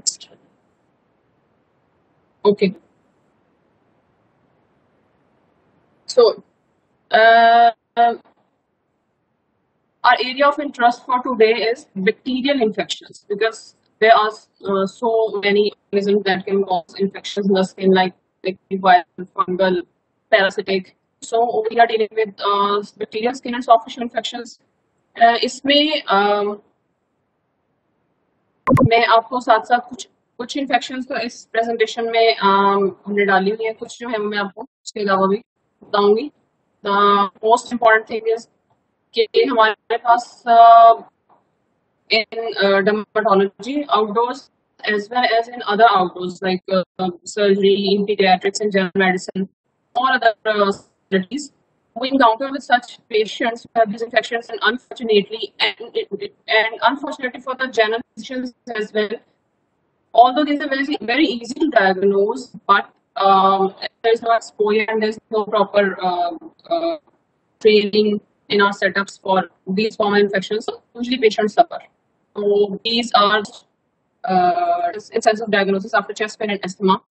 next. Okay. So, uh, our area of interest for today is bacterial infections because there are so many organisms that can cause infections in the skin, like viral, fungal, parasitic. So we are dealing with bacterial skin and soft tissue infections. इसमें मैं आपको साथ साथ कुछ infections तो इस presentation में हमने डाली हुई है, कुछ जो है मैं आपको उसके अलावा भी बताऊंगी. The most important thing is कि हमारे पास in dermatology outdoors as well as in other outdoors like surgery, in pediatrics and general medicine or other specialties, we encounter with such patients who have these infections, and unfortunately for the general physicians as well, although these are very easy to diagnose, but there is no exposure and there is no proper training in our setups for these common infections. So usually patients suffer. So these are in sense of diagnosis after chest pain and asthma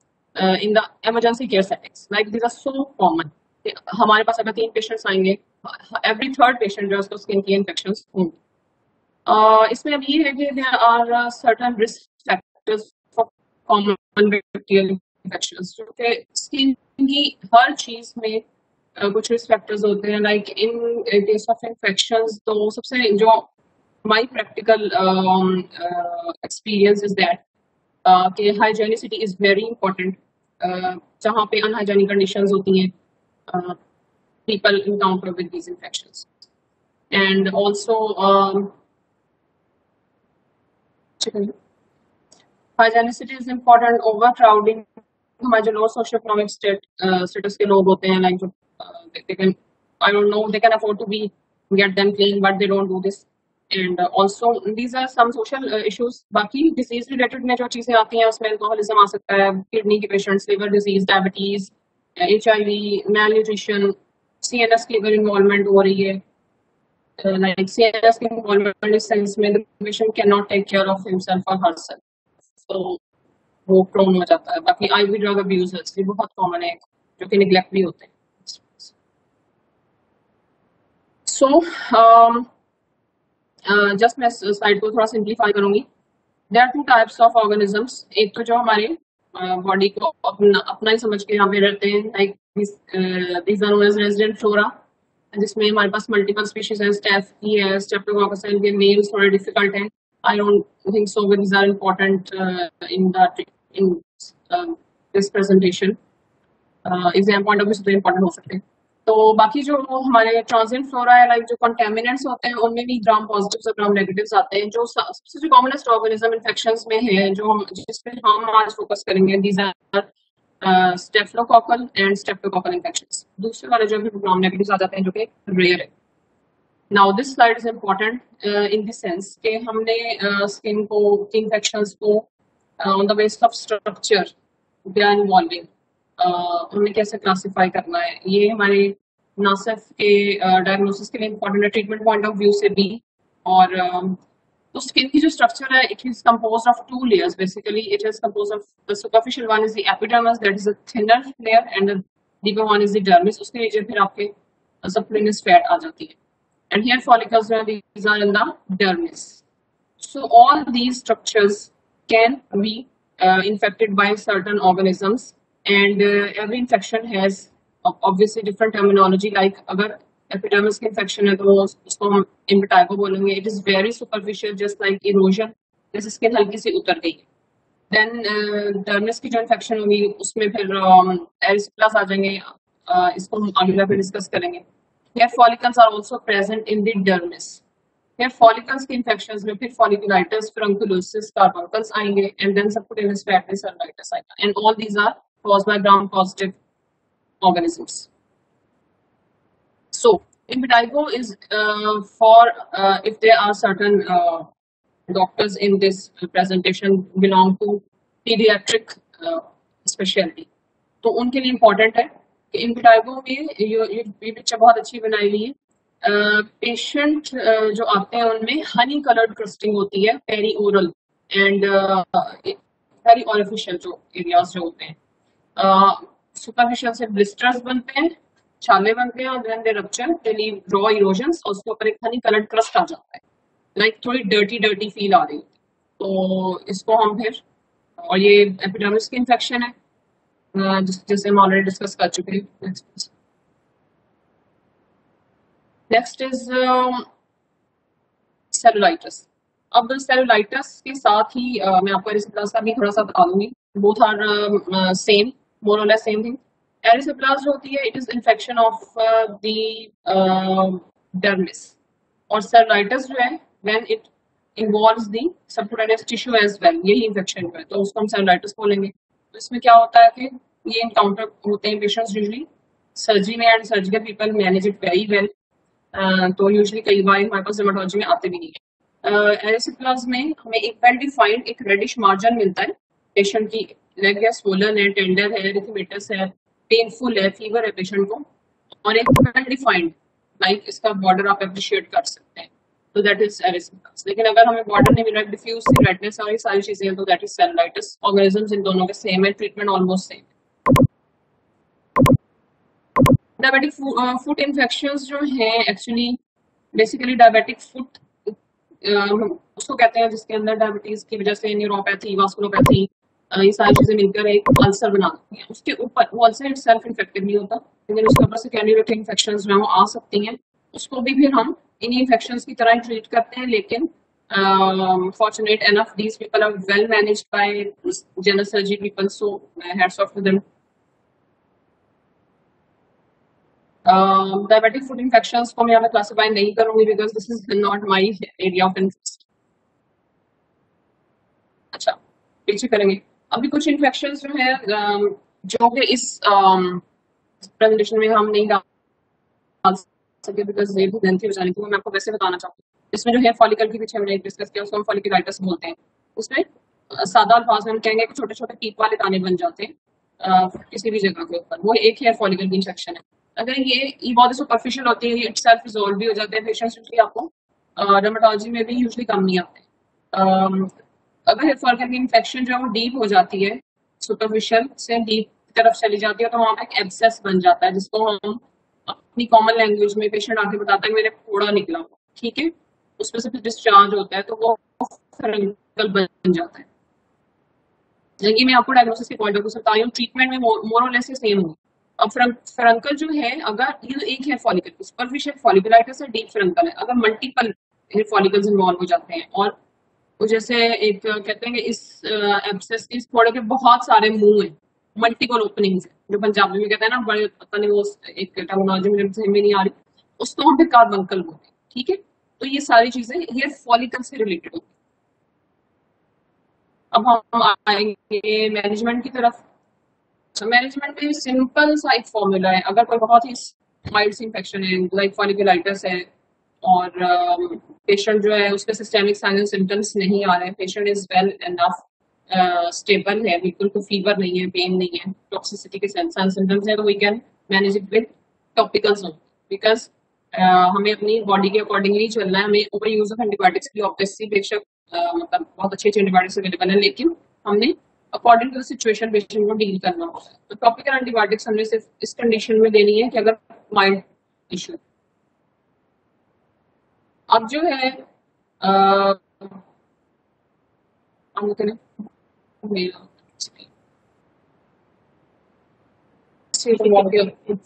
in the emergency care settings. Like these are so common. हमारे पास अगर 3 patients आएंगे, every third patient जो है उसको skin की infections होंगी. इसमें अब ये है कि there are certain risk factors for common bacterial infections, जो कि स्किन की हर चीज में कुछ रिस्क फैक्टर्स होते हैं. Like in case of infections तो सबसे जो my practical experience is that कि hygienity is very important. जहाँ पे unhygienic conditions होती हैं, people encounter with these infections. And also hygienity is important. Overcrowding, हमारे जो low socioeconomic status के लोग होते हैं, like they can, I don't know, they can afford to get them clean, but they don't do this. And also these are some social issues. बाकी disease related में जो चीजें आती हैं उसमें alcoholism आ सकता है, kidney के patients, liver disease, diabetes, HIV, malnutrition, CNS की अगर involvement हो रही है, like CNS की involvement इस sense में the patient cannot take care of himself or herself, so वो prone हो जाता है. बाकी IV drug abuse भी बहुत common है जो कि neglect भी होते हैं. So जस्ट मैं स्लाइड को थोड़ा सिंप्लीफाई करूंगी. There are 2 types of organisms. एक तो जो हमारे बॉडी को अपना ही समझ के यहाँ पे रहते हैं, like these are known as resident flora, जिसमें हमारे पास मल्टीपल स्पीशीज है. स्टेफ की है, स्ट्रेप्टोकोकस है, इनके नेम्स थोड़े डिफिकल्ट हैं. I don't think so these are important in this presentation. Exam point of view से इम्पोर्टेंट हो सकते हैं. तो बाकी जो हमारे ट्रांजिएंट फ्लोरा है, लाइक जो कंटेमिनेंट्स होते हैं, उनमें भी ग्राम पॉजिटिव्स और ग्राम नेगेटिव्स आते हैं. जो सबसे जो कॉमनेस्ट ऑर्गेनिज्म इन्फेक्शंस में है, जो हम जिस पे हम आज फोकस करेंगे, these are staphylococcal and streptococcal infections. दूसरे वाले जो भी ग्राम नेगेटिव्स आ जाते हैं, जो कि रेयर है. Now this slide is important in the sense कि हमने स्किन को, इन्फेक्शंस को on the basis of structure they are involving, उन्हें कैसे क्लासिफाई करना है. ये हमारे ना सिर्फ के डायग्नोसिस के लिए इम्पोर्टेंट है, ट्रीटमेंट पॉइंट ऑफ व्यू से भी. और तो स्किन की जो स्ट्रक्चर है, it is composed of 2 layers basically. It is composed of the superficial one is the epidermis, that is a thinner layer, and the deeper one is the dermis. उसके नीचे फिर आपके सबक्यूटेनियस फैट आ जाती है, and here follicles these are in the dermis. So all these structures can be infected by certain organisms, and every infection has obviously different terminology. Like अगर epidermis की infection है तो उसको हम impetigo बोलेंगे. It is very superficial, just like erosion. जैसे skin हल्की सी उतर गई. Then dermis की जो infection होगी उसमें फिर erysipelas आ जाएंगे. इसको हम आगे फिर डिस्कस करेंगे. Hair follicles are also present in the dermis. Hair follicles की infections में फिर folliculitis, furunculosis, carbuncles आएंगे, and then subcutaneous fat cellulitis आएगा. And all these are caused by gram-positive organisms. So impetigo is for if there are certain doctors in this presentation belong to pediatric specialty, तो उनके लिए important है कि impetigo में ये picture बहुत अच्छी बनाई हुई है. पेशेंट जो आते हैं उनमें हनी कलर्ड क्रस्टिंग होती है, पेरी ओरल, एंड वेरी ऑरिफिशियल जो एरियाज जो होते हैं, सुपरफिशियल से ब्लिस्टर्स बनते हैं, छाले बनते हैं, और then they rupture, they leave raw erosions, और उसके ऊपर एक हनी कलर्ड क्रस्ट आ जाता है, लाइक थोड़ी डर्टी डर्टी फील आ रही होती है। तो इसको हम फिर, और ये एपिडर्मिस की इन्फेक्शन है, जैसे हम ऑलरेडी डिस्कस कर चुके हैं। Next is cellulitis. अब सेलुलाइटिस के साथ ही मैं आपको एरिसिपेलास का भी थोड़ा सा बता दूंगी। बोथ आर सेम, मोर और लेस सेम थिंग। एरिसिपेलास जो होती है, it is infection of the dermis, और सेलुलाइटिस जो है when it involves the subcutaneous tissue as well, यही इन्फेक्शन जो है, तो उसको हम सेलुलाइटिस बोलेंगे। तो इसमें क्या होता है कि ये इनकाउंटर होते हैं पेशेंट्स यूजुअली सर्जरी में, and surgical people manage it very well. तो यूजुअली कई बार हमारे पास डर्मेटोलॉजी में आते भी नहीं है। एरिसिपेलास में हमें एक वेल डिफाइंड एक रेडिश मार्जिन मिलता है, पेशेंट की लेग है, स्वोलन है, टेंडर है, एरिथमेटस है, पेनफुल है, फीवर है पेशेंट को, और एक वेल डिफाइंड लाइक इसका बॉर्डर आप अप्रिशिएट कर सकते हैं, तो दैट इज एरिसिपेलास। लेकिन अगर हमें बॉर्डर नहीं मिल रहा है, डिफ्यूज रेडनेस और ये सारी चीजें हैं, तो that is cellulitis. Organisms in दोनों के सेम है, treatment almost same. Diabetic foot infections जो हैं, एक्चुअली बेसिकली डायबिटिक फुट उसको कहते हैं जिसके अंदर डायबिटीज की वजह से न्यूरोपैथी, वास्कुलोपैथी, ये सारी चीजें मिलकर एक अल्सर बना देती हैं। उसके ऊपर वो अल्सर इटसेल्फ इन्फेक्टिव नहीं होता, लेकिन उसके ऊपर से कैंडिडेटिक इन्फेक्शंस जो है वो आ सकती हैं। उसको भी फिर हम इन इन्फेक्शंस की तरह ट्रीट करते हैं, लेकिन fortunate enough these people are well managed by general surgery people, so hats off to them. Diabetic foot infections को मैं यहाँ पे क्लासिफाई नहीं करूंगी, because this is not my area of interest. अच्छा, पीछे करेंगे। अभी कुछ इन्फेक्शंस जो है जो कि इस प्रेजेंटेशन में हम नहीं डाल सके बिकॉज ये भी लेंथी हो जाने की, मैं आपको वैसे बताना चाहती हूँ। इसमें जो है फॉलिकल की पीछे हमने डिस्कस किया, उसको हम फॉलिकुलाइटिस बोलते हैं। उसमें सादा अल्फाज में हम कहेंगे कि छोटे छोटे कीप वाले दाने बन जाते हैं किसी भी जगह के ऊपर, वो एक हेयर फॉलिकल की इन्फेक्शन है। अगर ये बहुत सुपरफिशियल होती है, ये इटसेल्फ रिजॉल्व भी हो जाते हैं, पेशेंट्स यूजुअली आपको डर्मेटोलॉजी में भी यूजुअली कम नहीं आते। अगर हेयर फॉलिकल की इन्फेक्शन जो है वो डीप हो जाती है, सुपरफिशियल से डीप की तरफ चली जाती है, तो वहां पे एक एब्सेस बन जाता है, जिसको हम अपनी कॉमन लैंग्वेज में पेशेंट आके बताता है मेरे फोड़ा निकला, ठीक है, उसमें से फिर डिस्चार्ज होता है, तो वो फरंकल बन जाता है। लेकिन मैं आपको डायग्नोसिस के पॉइंट ऑफ व्यू से बता रही हूँ, ट्रीटमेंट में मोर और लेस सेम होगी। अब फ्रंकल जो है, अगर ये एक हेयर फॉलिकल सुपरफिशियल फॉलिकुलाइटिस है, डीप फ्रंकल है, अगर मल्टीपल हेयर फॉलिकल्स इन्वॉल्व हो जाते हैं, और वो जैसे एक कहते हैं कि इस एब्सेस इस फोड़े के बहुत सारे मुंह हैं, मल्टीपल ओपनिंग्स है, जो पंजाबी में कहते हैं ना, बड़े पता नहीं वो एक टर्मिनोलॉजी मुझे समझ में नहीं आ रही, उसको हम फिर कार्बंकल बोलते हैं, ठीक है। तो ये सारी चीजें हेयर फॉलिकल से रिलेटेड होती है। अब हम आएंगे मैनेजमेंट की तरफ। मैनेजमेंट में सिंपल सा एक फॉर्मूला है। अगर कोई बहुत ही माइल्ड सी इन्फेक्शन है, लाइक फॉलिकुलाइटिस है, और पेशेंट जो है उसके सिस्टेमिक साइन एंड सिम्टम्स नहीं आ रहे हैं, patient is well enough stable है, बिल्कुल कोई फीवर नहीं है, पेन नहीं है, टॉक्सिसिटी के साइन सिम्टम्स है, तो we can manage it with topicals, because हमें अपनी बॉडी के अकॉर्डिंगली चलना है। हमें ओवर यूज ऑफ एंटीबायोटिक्स की ऑब्वियसली बेशक मतलब बहुत अच्छी अच्छी एंटीबायोटिक्स अवेलेबल है, लेकिन हमने according to the situation patient को डील करना होता है। तो टॉपिकल एंटीबायोटिक्स हमने सिर्फ इस कंडीशन में देनी है कि अगर माइल्ड इशू। अब जो है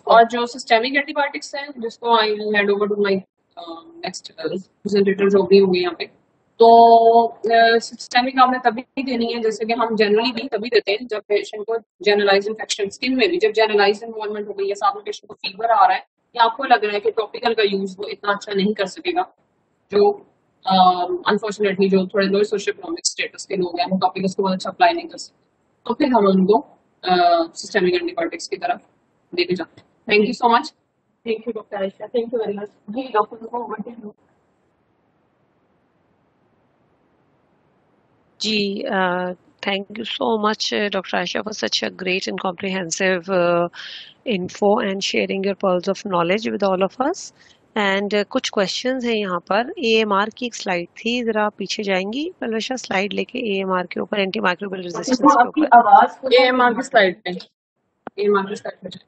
और जो सिस्टेमिक एंटीबायोटिक्स हैं, जिसको I will hand over to my next presenter जो भी होंगे यहाँ पे। तो सिस्टेमिक आपने तभी देनी है, जैसे कि हम जनरली भी तभी देते हैं जब पेशेंट को जनरलाइज इन्फेक्शन, स्किन में भी जब जनरलाइज इन्वॉल्वमेंट हो गई है, साथ में पेशेंट को फीवर आ रहा है, या आपको लग रहा है कि टॉपिकल का यूज वो इतना अच्छा नहीं कर सकेगा, जो अनफॉर्चुनेटली जो थोड़े लो सोशियो इकोनॉमिक स्टेटस के लोग हैं, वो टॉपिकल को बहुत अच्छा अप्लाई नहीं कर सकते, तो फिर हम उनको सिस्टेमिक एंटीबायोटिक्स की तरफ देते जाते हैं। Thank you so much. Thank you doctor Ayesha, thank you very much. जी डॉक्टर को जी, thank you so much, Dr. Aisha, for such a great and comprehensive info and sharing your pearls of knowledge with all of us. And कुछ questions हैं यहाँ पर। AMR की एक slide थी, जरा आप पीछे जाएंगी पलवशा, स्लाइड लेके एएमआर के ऊपर, एंटी माइक्रोबियल रेजिस्टेंस के ऊपर। एएमआर की स्लाइड पे, एएमआर की स्लाइड पे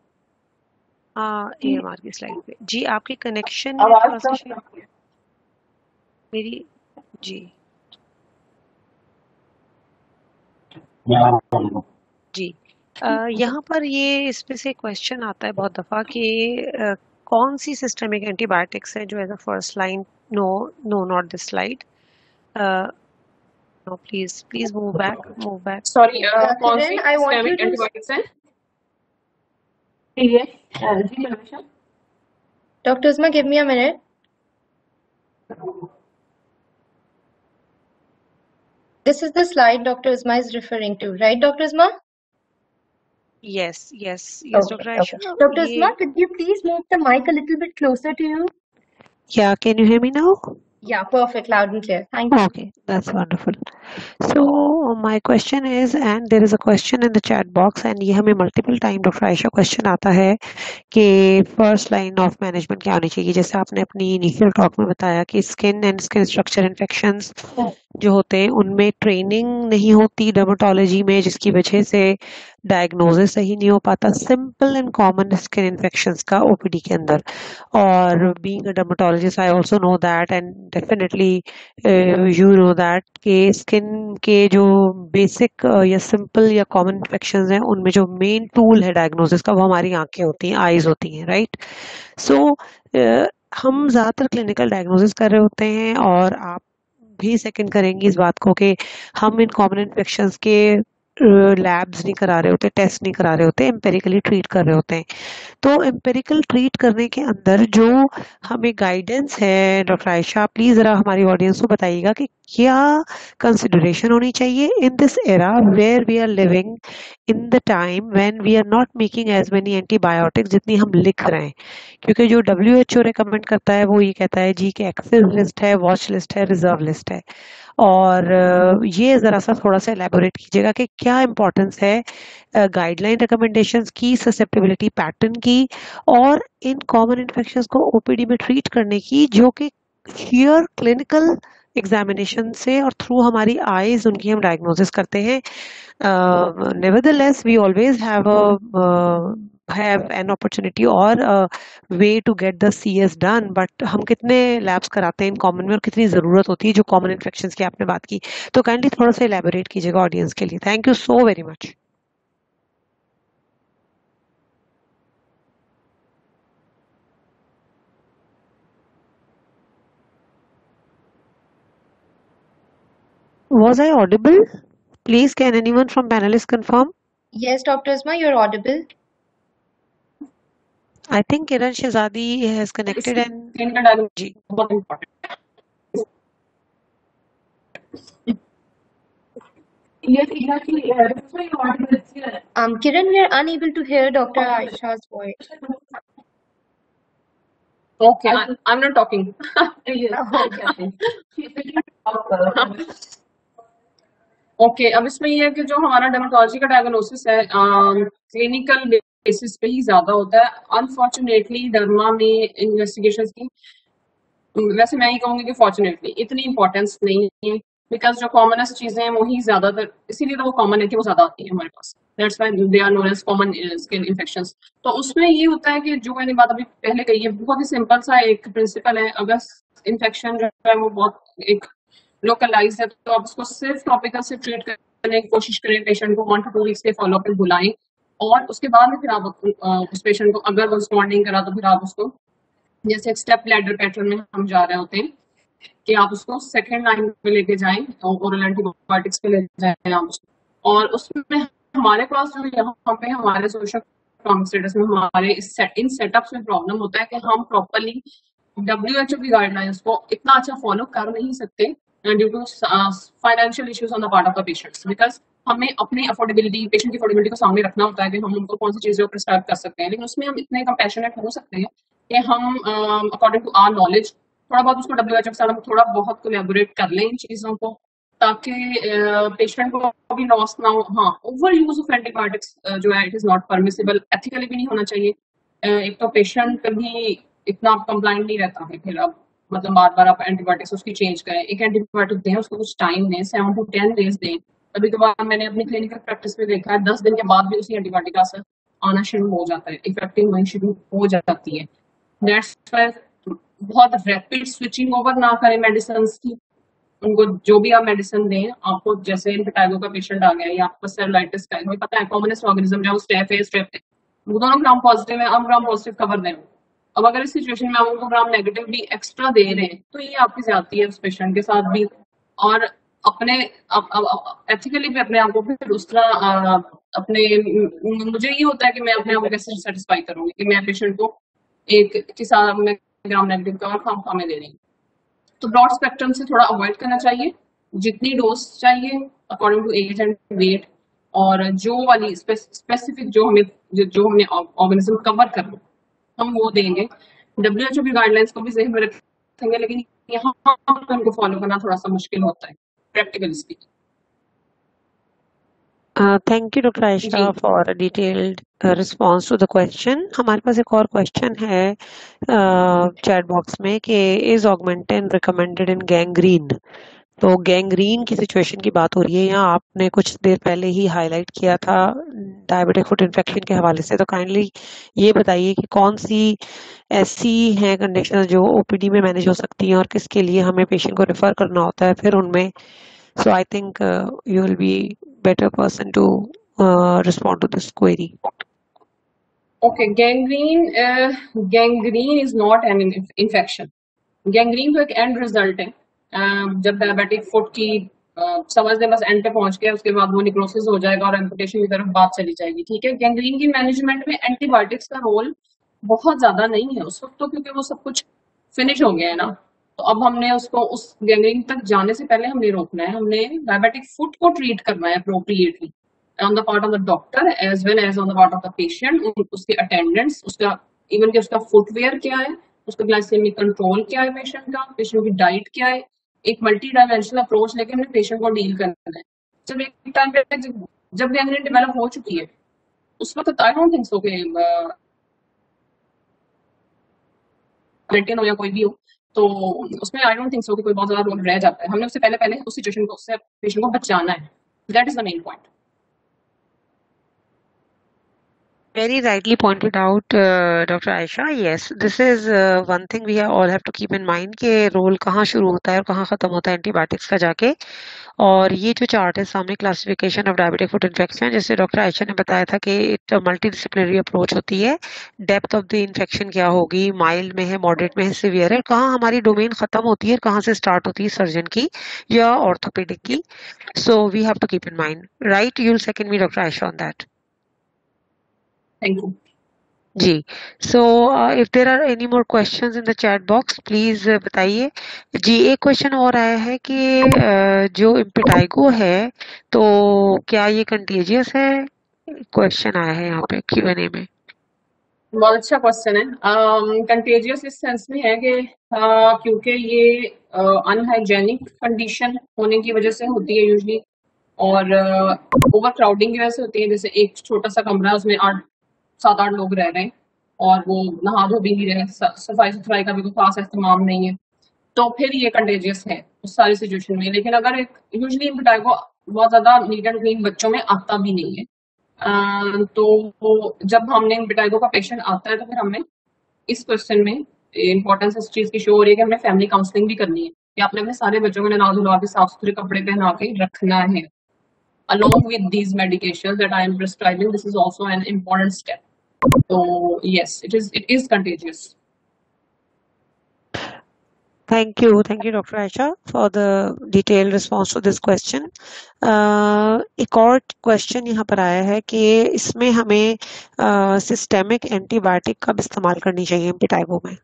हाँ, एएमआर की स्लाइड पे जी। आपके कनेक्शन में थोड़ा सा मेरी जी जी यहाँ पर ये इसमें से क्वेश्चन आता है बहुत दफा कि कौन सी सिस्टमिक एंटीबायोटिक्स है जो as a first line. No no, not this slide. No, please please move back, move back. Sorry, कौन सी सिस्टमिक एंटीबायोटिक्स है ये? जी हमेशा Dr. Usma, give me a minute. This is the slide Dr. Usma is referring to, right, Dr. Usma? Yes, yes, Okay, Dr. okay. Aisha. Dr. Usma, could you please move the mic a little bit closer to you? Yeah, can you hear me now? Yeah, perfect, loud and clear. Thank you. Okay, that's wonderful. So my question is, and there is a question in the chat box, and ये हमें multiple time doctor Ayesha question आता है कि first line of management क्या होनी चाहिए। जैसे आपने अपनी इनिशियल टॉक में बताया कि skin and skin structure infections जो होते हैं उनमें ट्रेनिंग नहीं होती डर्मेटोलॉजी में, जिसकी वजह से डायग्नोसिस सही नहीं हो पाता simple and common skin infections का ओपीडी के अंदर। और being a dermatologist I also know that, and definitely you know that कि स्किन के जो बेसिक या सिंपल या कॉमन इन्फेक्शंस हैं उनमें जो मेन टूल है डायग्नोसिस का वो हमारी आंखें होती हैं, आईज होती हैं, राइट। सो हम ज़्यादातर क्लिनिकल डायग्नोसिस कर रहे होते हैं, और आप भी सेकंड करेंगी इस बात को कि हम इन कॉमन इन्फेक्शंस के लैब्स नहीं करा रहे होते, टेस्ट नहीं करा रहे होते, एम्पेरिकली ट्रीट कर रहे होते हैं। तो एम्पेरिकल ट्रीट करने के अंदर जो हमें गाइडेंस है, डॉक्टर आयशा प्लीज जरा हमारी ऑडियंस को बताइएगा कि क्या कंसिडरेशन होनी चाहिए in this era where we are living in the time when we are not making as many antibiotics जितनी हम लिख रहे हैं। क्योंकि जो WHO रिकमेंड करता है वो ये कहता है जी कि एक्सेस लिस्ट है, वॉच लिस्ट है, रिजर्व लिस्ट है। और ये जरा सा थोड़ा सा एलैबोरेट कीजिएगा कि क्या इम्पोर्टेंस है गाइडलाइन रिकमेंडेशंस की, ससेप्टेबिलिटी पैटर्न की, और इन कॉमन इन्फेक्शंस को ओपीडी में ट्रीट करने की, जो कि हियर क्लिनिकल एग्जामिनेशन से और थ्रू हमारी आईज उनकी हम डायग्नोसिस करते हैं। nevertheless we always have an opportunity or a way to get the CS done, but हम कितने लैब्स कराते हैं इन कॉमन में और कितनी जरूरत होती है जो कॉमन इन्फेक्शंस की आपने बात की। तो काइंडली थोड़ा सा एलैबोरेट कीजिएगा ऑडियंस के लिए। Thank you so very much. Was I audible? Please, can anyone from panelists confirm? Yes, Dr. Usma, you're audible. I think Kiran Shehzadi has connected and skin का डायग्नोसिस जी बहुत important Kiran, we are unable to hear Dr. Aisha's voice. Okay, I'm not talking. Okay, अब इसमें ये है कि जो हमारा dermatology का डायग्नोसिस है क्लिनिकल बेसिस पे ही ज्यादा होता है। अनफॉर्चुनेटली डर्मा में इन्वेस्टिगेशंस की, वैसे मैं ही कहूंगी कि फॉर्चुनेटली इतनी इंपॉर्टेंस नहीं है, बिकॉज जो कॉमनेस्ट चीजें हैं वही ज्यादातर, इसीलिए तो वो कॉमन है कि वो ज्यादा आती है हमारे पास। That's why they are known as common skin infections. तो उसमें ये होता है कि जो मैंने बात अभी पहले कही है, बहुत ही सिंपल सा एक प्रिंसिपल है। अगर इन्फेक्शन जो है वो बहुत एक लोकलाइज है तो आप उसको सिर्फ टॉपिकल से ट्रीट करने की कोशिश करें। पेशेंट को 1 to 2 वीक्स के फॉलोअप में बुलाएं, और उसके बाद में फिर आप उस पेशेंट को, अगर वो रिस्पॉन्ड नहीं करा तो फिर आप उसको जैसे एक स्टेप लैडर पैटर्न में हम जा रहे होते हैं कि आप उसको सेकेंड लाइन पे लेके जाएं, ओरल एंटीबायोटिक्स पे ले जाएं आप उसको। और उसमें हमारे पास जो यहाँ पे हमारे सोशल इकोनॉमिक स्टेटस में हमारे इन सेटअप्स में प्रॉब्लम होता है कि हम प्रॉपरली WHO की गाइडलाइंस को इतना अच्छा फॉलो कर नहीं सकते due to financial issues on the part of the patients. Because हमें अपनी अफोर्डेबिलिटी, पेशेंट की अफोर्डेबिलिटी को सामने रखना होता है कि हम उनको कौन सी चीजें प्रिस्क्राइब कर सकते हैं, लेकिन उसमें हम इतने कंपैशनेट हो सकते हैं कि हम अकॉर्डिंग टू आवर नॉलेज थोड़ा बहुत उसको WHO के साथ हम थोड़ा बहुत कोलैबोरेट कर लें इन चीजों को, ताकि पेशेंट को भी लॉस ना हो। हाँ, ओवर यूज ऑफ एंटीबायोटिक्स जो है it is not permissible, ethically भी नहीं होना चाहिए। एक तो पेशेंट भी इतना आप कंप्लाइंट नहीं रहता है फिर अब मतलब बार बार आप एंटीबायोटिक्स उसकी चेंज करें। एक एंटीबायोटिक दें, उसको कुछ टाइम दें, 7 to 10 डेज दें। कभी कभार मैंने अपनी क्लिनिकल प्रैक्टिस में देखा है 10 दिन के बाद भी उसी एंटीबायोटिक का असर आना शुरू हो जाता है, इफेक्टिव होनी शुरू हो जाती है। दैट्स व्हाई बहुत रैपिड स्विचिंग ओवर ना करें मेडिसिन की। उनको जो भी आप मेडिसिन दें, आपको जैसे इम्पेटाइगो का पेशेंट आ गया या आपको सेरेलाइटिस का है, हमें पता है कॉमनेस्ट ऑर्गेनिज्म जब स्टेप है स्टेप है, वो दोनों ग्राम पॉजिटिव है, हम ग्राम पॉजिटिव कवर दें। अब अगर इस सिचुएशन में आप उनको ग्राम नेगेटिव भी एक्स्ट्रा दे रहे हैं तो ये आपकी ज्यादती है उस पेशेंट के साथ भी। और अपने एथिकली भी अपने आप को फिर उस तरह अपने मुझे ये होता है कि मैं अपने आप को कैसे सेटिस्फाई करूंगी कि मैं पेशेंट को एक हिसाब में ग्राम नेगेटिव का और खाम में दे रही हूँ। तो ब्रॉड स्पेक्ट्रम से थोड़ा अवॉइड करना चाहिए, जितनी डोज चाहिए according to age and weight, और जो वाली स्पेसिफिक जो हमें ऑर्गेनिज्म कवर कर लो हम वो देंगे। WHO की गाइडलाइंस को भी ज़हन में रखेंगे, लेकिन यहाँ पर उनको फॉलो करना थोड़ा सा मुश्किल होता है practically speaking. Thank you doctor Ayesha ji for detailed response to the question. हमारे पास एक और क्वेश्चन है चैट बॉक्स में कि is Augmentin recommended in gangrene. तो गैंग्रीन की सिचुएशन की बात हो रही है यहाँ, आपने कुछ देर पहले ही हाईलाइट किया था डायबिटिक फुट इन्फेक्शन के हवाले से। तो काइंडली ये बताइए कि कौन सी ऐसी हैं कंडीशन जो ओपीडी में मैनेज हो सकती हैं और किसके लिए हमें पेशेंट को रेफर करना होता है फिर उनमें। So I think you will be better person to respond to this query. Okay, gangrene is not an infection. Gangrene तो एक एंड रिजल्ट है। जब डायबिटिक फुट की समझ लें बस एंड पे पहुंच गया, उसके बाद वो निक्रोसिस हो जाएगा और एम्पुटेशन की तरफ बात चली जाएगी। ठीक है, गैंग्रीन की मैनेजमेंट में एंटीबायोटिक्स का रोल बहुत ज्यादा नहीं है उस वक्त, तो क्योंकि वो सब कुछ फिनिश हो गया है ना। तो अब हमने उसको उस गैंग्रीन तक जाने से पहले हमने रोकना है, हमने डायबिटिक फुट को ट्रीट करना है appropriately on the part of the doctor as well as on the part of the patient, उसके अटेंडेंट्स, उसका इवन कि उसका फुटवेयर क्या है, उसका ग्लाइसेमिक कंट्रोल क्या है, पेशेंट की डाइट क्या है। एक मल्टी डायमेंशनल अप्रोच लेके हमने पेशेंट को डील करना है। जब एक टाइम पे जब गैंग्रीन डेवलप हो चुकी है उस वक्त आई डोंट थिंक सो कि हो या कोई भी हो, तो उसमें आई डोंट थिंक सो कि कोई बहुत ज्यादा रोल रह जाता है। हमने उससे पहले पहले उस सिचुएशन को, उससे पेशेंट को बचाना है। That is the main point. Very rightly pointed out, Dr. Aisha. Yes, this is one thing we all have to keep in mind कि रोल कहाँ शुरू होता है और कहाँ खत्म होता है एंटीबायोटिक्स का जाके। और ये जो चार्ट है सामने, classification of diabetic foot infection, जैसे डॉक्टर आयशा ने बताया था कि एक मल्टी डिसिप्लिनरी अप्रोच होती है। डेप्थ ऑफ द इन्फेक्शन क्या होगी, माइल्ड में है, मॉडरेट में है, सिवियर है, कहाँ हमारी डोमेन खत्म होती है, कहाँ से स्टार्ट होती है सर्जन की या ऑर्थोपेडिक की। So we have to keep in mind, right? You will second me doctor Ayesha on that. Thank you जी। So if there are any more questions in the chat box please बताइए। जी, एक question और आया है कि जो इम्पेटाइगो है तो क्या ये कंटेजियस है? क्वेश्चन आया है यहाँ पे Q&A में। बहुत अच्छा क्वेश्चन है। कंटेजियस इस सेंस में है कि क्योंकि ये अनहाइजेनिक कंडीशन होने की वजह से होती है यूजली, और ओवर क्राउडिंग की वजह से होती है। जैसे एक छोटा सा कमरा है, उसमें 7-8 लोग रह रहे हैं और वो नहा धो भी नहीं रहे, सफाई सुथराई का भी कोई खास एहतमाम नहीं है, तो फिर ये कंटेजियस है उस सारी सिचुएशन में। लेकिन अगर एक यूजली इम्पेटाइगो बहुत ज्यादा नीट एंड क्लीन बच्चों में आता भी नहीं है, तो जब हमने इम्पेटाइगो का पेशेंट आता है तो फिर हमें इस क्वेश्चन में इंपॉर्टेंस इस चीज की शो हो रही है कि हमें फैमिली काउंसलिंग भी करनी है कि आपने अपने सारे बच्चों को नहा धुला के साफ सुथरे कपड़े पहना के रखना है। Along with these medications that I am prescribing, this is also an important step. So yes, it is contagious. Thank you, Dr. Aisha, for the detailed response to this question. एक और क्वेश्चन यहाँ पर आया है कि इसमें हमें systemic antibiotic कब इस्तेमाल करनी चाहिए इम्पेटाइगो में?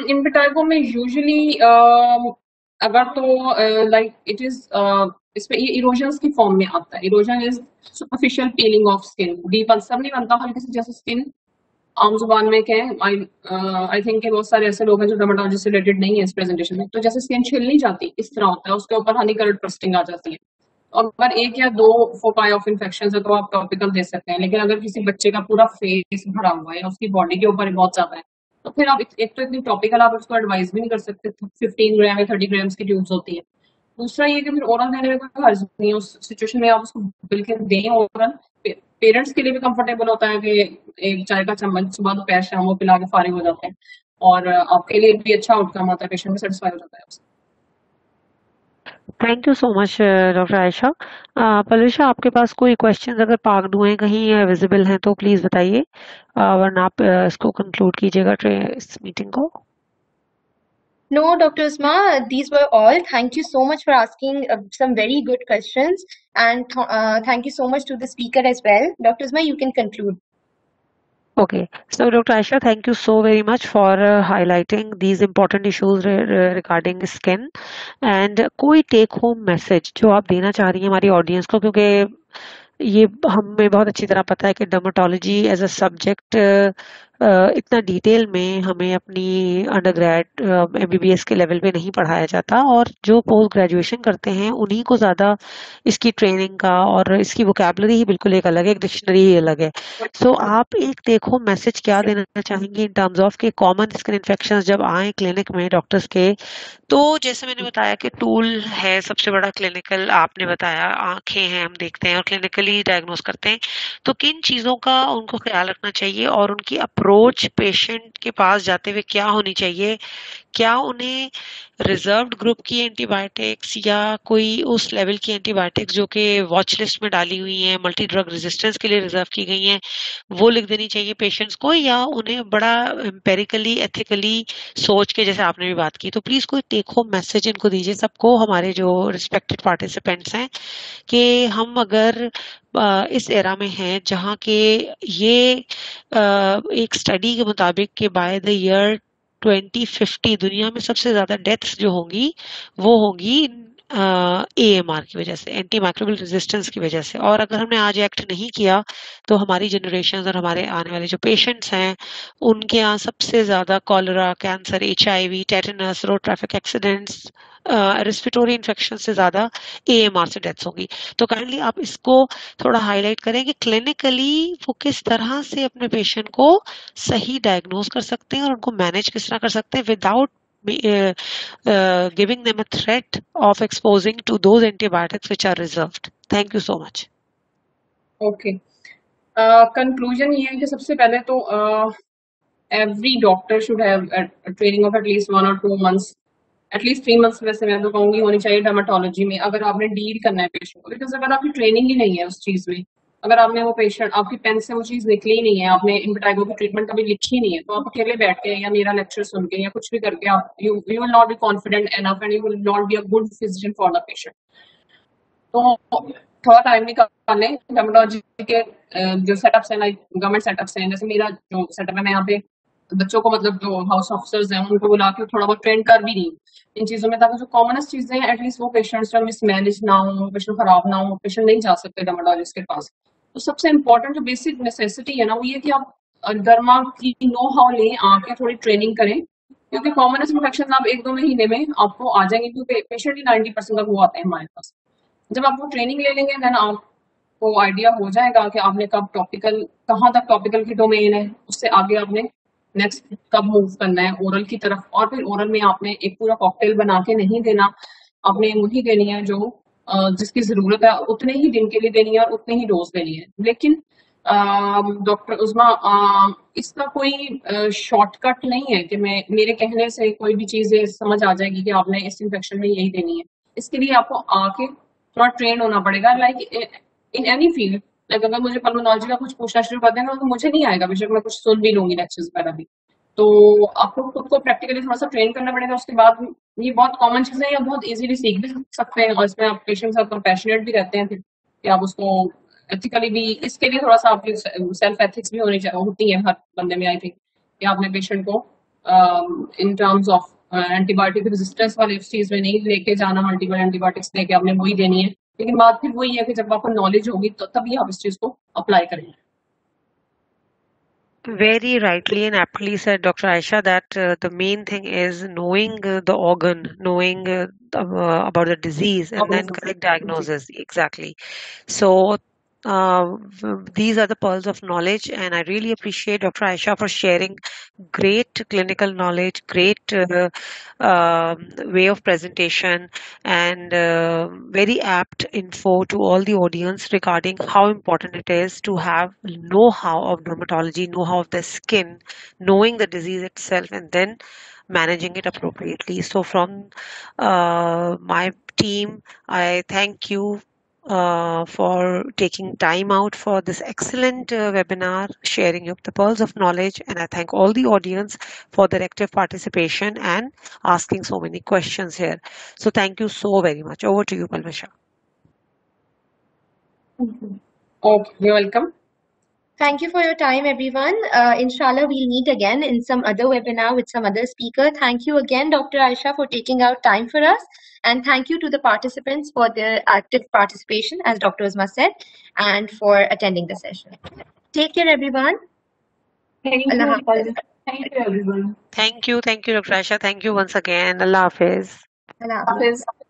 इम्पेटाइगो में यूजुअली अगर तो लाइक इट इज इसमें ये इरोजन्स की फॉर्म में आता है। Erosion is superficial piling of skin, deep असर नहीं बनता, हल्की सी जैसे स्किन आम जुबान में कहें। आई थिंक बहुत सारे ऐसे लोग हैं जो डर्मेटोलॉजी से रिलेटेड नहीं है इस प्रेजेंटेशन में, तो जैसे स्किन छिल नहीं जाती इस तरह होता है, उसके ऊपर हनीकल्ड क्रस्टिंग आ जाती है। और अगर 1 या 2 फोकाई ऑफ इन्फेक्शन है तो आप टॉपिकल दे सकते हैं। लेकिन अगर किसी बच्चे का पूरा फेस भरा हुआ है या उसकी बॉडी के ऊपर बहुत ज्यादा है तो फिर आप एक तो इतनी टॉपिकल आप उसको एडवाइस भी नहीं कर सकते, 15 ग्राम या 30 ग्राम्स की ट्यूब्स होती है। दूसरा ये कि फिर ओरल देने में कोई हर्ज नहीं है, उस सिचुएशन में आप उसको बिल्कुल दें ओरल। पेरेंट्स के लिए भी कंफर्टेबल होता है कि एक चाय का चम्मच सुबह दोपहर शाम वो पिला के फारिग हो जाते हैं, और आपके लिए भी अच्छा आउटकम आता है, पेशेंट भी सेटिस्फाई हो जाता है उससे। Thank you so much doctor Ayesha. Palvisha, आपके पास कोई क्वेश्चंस अगर पार्कड हुए कहीं विजिबल हैं तो प्लीज बताइए, वरना आप इसको कंक्लूड कीजिएगा इस मीटिंग को। No, Dr. Usma, these were all. Thank you so much for asking some very good questions. And thank you so much to the speaker as well. Dr. Usma, you can conclude. Okay, so Dr. Aisha, thank you so very much for highlighting these important issues regarding skin, and कोई take home message जो आप देना चाह रही हैं हमारी audience को, क्योंकि ये हमें बहुत अच्छी तरह पता है कि डर्मेटोलॉजी एज अ सब्जेक्ट इतना डिटेल में हमें अपनी अंडरग्रेड एमबीबीएस के लेवल पे नहीं पढ़ाया जाता, और जो पोस्ट ग्रेजुएशन करते हैं उन्हीं को ज्यादा इसकी ट्रेनिंग का, और इसकी वोकैबलरी ही बिल्कुल एक अलग है, एक डिक्शनरी ही अलग है। सो आप एक देखो मैसेज क्या देना चाहेंगे इन टर्म्स ऑफ के कॉमन स्किन इन्फेक्शन जब आए क्लिनिक में डॉक्टर्स के, तो जैसे मैंने बताया कि टूल है सबसे बड़ा क्लिनिकल, आपने बताया आंखें हैं, हम देखते हैं और क्लिनिकली डायग्नोस करते हैं, तो किन चीजों का उनको ख्याल रखना चाहिए और उनकी अप्रोच पेशेंट के पास जाते हुए क्या होनी चाहिए? क्या उन्हें रिजर्व्ड ग्रुप की एंटीबायोटिक्स या कोई उस लेवल की एंटीबायोटिक्स जो कि वॉच लिस्ट में डाली हुई हैं, मल्टी ड्रग रेजिस्टेंस के लिए रिजर्व की गई हैं, वो लिख देनी चाहिए पेशेंट्स को, या उन्हें बड़ा एम्पेरिकली एथिकली सोच के, जैसे आपने भी बात की, तो प्लीज कोई टेक होम मैसेज इनको दीजिए सबको, हमारे जो रिस्पेक्टेड पार्टिसिपेंट्स हैं, कि हम अगर इस एरा में हैं जहाँ के ये एक स्टडी के मुताबिक कि बाय द ईयर 2050 दुनिया में सबसे ज्यादा डेथ्स जो होंगी वो होंगी एएमआर की वजह से, एंटी माइक्रोबियल रेजिस्टेंस की वजह से, और अगर हमने आज एक्ट नहीं किया तो हमारी जनरेशन और हमारे आने वाले जो पेशेंट्स हैं उनके यहाँ सबसे ज्यादा cholera, cancer, HIV, tetanus, road traffic accidents, respiratory infection से ज्यादा एएमआर से डेथ्स होगी। तो काइंडली आप इसको थोड़ा हाईलाइट करें कि क्लिनिकली वो किस तरह से अपने पेशेंट को सही डायग्नोज कर सकते हैं और उनको मैनेज किस तरह कर सकते हैं without giving them a threat of exposing to those antibiotics which are reserved. Thank you so much. Okay, conclusion ये है कि सबसे पहले तो every doctor should have training of at least 1 or 2 months, at least 3 months वैसे मैं तो कहूंगी होनी चाहिए डर्मेटोलॉजी में, अगर आपने डील करना है पेशेंट को। बिकॉज अगर आपकी ट्रेनिंग ही नहीं है उस चीज में, अगर आपने वो पेशेंट, आपकी पेन से वो चीज निकली नहीं है, आपने इम्पेटाइगो की ट्रीटमेंट कभी लिखी नहीं है, तो आप अकेले बैठ के या मेरा लेक्चर सुन के या कुछ भी करके आप you will not be confident enough and you will not be a good physician for the patient. तो थोड़ा टाइम निकालें डर्मेटोलॉजी के जो सेटअप्स हैं, लाइक गवर्नमेंट सेटअप्स हैं, जैसे मेरा जो सेटअप है, मैं यहाँ पे बच्चों को, मतलब जो हाउस ऑफिसर्स हैं उनको बुला के थोड़ा बहुत ट्रेन कर भी रही हूँ इन चीजों में, ताकि जो कॉमनेस्ट चीजें हैं एटलीस्ट वो पेशेंट्स जो मिसमैनेज ना हो, पेशेंट खराब ना हो, पेशेंट नहीं जा सकते डर्मेटोलॉजिस्ट के पास। तो सबसे इम्पोर्टेंट जो बेसिक नेसेसिटी है ना, वो ये कि आप डर्मा की नो हाउ लें, आके थोड़ी ट्रेनिंग करें, क्योंकि कॉमनेस्ट इन्फेक्शन आप 1-2 महीने में आपको आ जाएंगे, क्योंकि पेशेंट ही 90% तक वो आते हैं हमारे पास। जब आप वो ट्रेनिंग ले लेंगे देन आपको आइडिया हो जाएगा कि आपने कब टॉपिकल, कहाँ तक टॉपिकल की डोमेन है, उससे आगे आपने नेक्स्ट कब मूव करना है ओरल की तरफ। और फिर ओरल में आपने एक पूरा कॉकटेल बना के नहीं देना, आपने वही देनी है जो जिसकी जरूरत है, उतने ही दिन के लिए देनी है और उतने ही डोज देनी है। लेकिन डॉक्टर उस्मा, इसका कोई शॉर्टकट नहीं है कि मैं मेरे कहने से कोई भी चीज समझ आ जाएगी कि आपने इस इन्फेक्शन में यही देनी है। इसके लिए आपको आके थोड़ा ट्रेन होना पड़ेगा, like in any field. Like अगर मुझे पल्मोनोलॉजी का कुछ पूछना शुरू कर देंगे तो मुझे नहीं आएगा, बेशक मैं कुछ सुन भी लूंगी लेक्चर्स वगैरह भी। तो आपको खुद को प्रैक्टिकली थोड़ा सा ट्रेन करना पड़ेगा। उसके बाद ये बहुत कॉमन चीजें हैं, बहुत इजीली सीख भी सकते हैं, और इसमें आप पेशेंट के साथ कंपैशनेट भी रहते हैं फिर, कि आप उसको एथिकली भी, इसके लिए थोड़ा सा आपकी सेल्फ एथिक्स भी होती है हर बंदे में, आई थिंक, कि आपने पेशेंट को in terms of antibiotic resistance वाले इस चीज में नहीं लेके जाना, मल्टीपल एंटीबायोटिक्स लेके आपने वही देनी है। लेकिन बात फिर वही है कि जब आपको नॉलेज होगी तो तभी आप इस चीज को अप्लाई करेंगे। Very rightly and aptly said Dr. Aisha that the main thing is knowing the organ, knowing about the disease, and then correct diagnosis. Exactly. So these are the pearls of knowledge, and I really appreciate Dr. Aisha for sharing great clinical knowledge, great way of presentation, and very apt info to all the audience regarding how important it is to have know-how of dermatology, know-how of the skin, knowing the disease itself, and then managing it appropriately. So from my team, I thank you for taking time out for this excellent webinar, sharing the pearls of knowledge. And I thank all the audience for their active participation and asking so many questions here. So thank you so very much. Over to you, Palvisha. Okay, you're welcome. Thank you for your time, everyone. Inshallah, we'll meet again in some other webinar with some other speaker. Thank you again, Dr. Aisha, for taking out time for us. And thank you to the participants for their active participation, as Dr. Uzma said, and for attending the session. Take care, everyone. Thank you, Allah Hafiz. thank you, everyone. Thank you, Dr. Aisha. Thank you once again. Allah Hafiz. Allah Hafiz. Hafiz.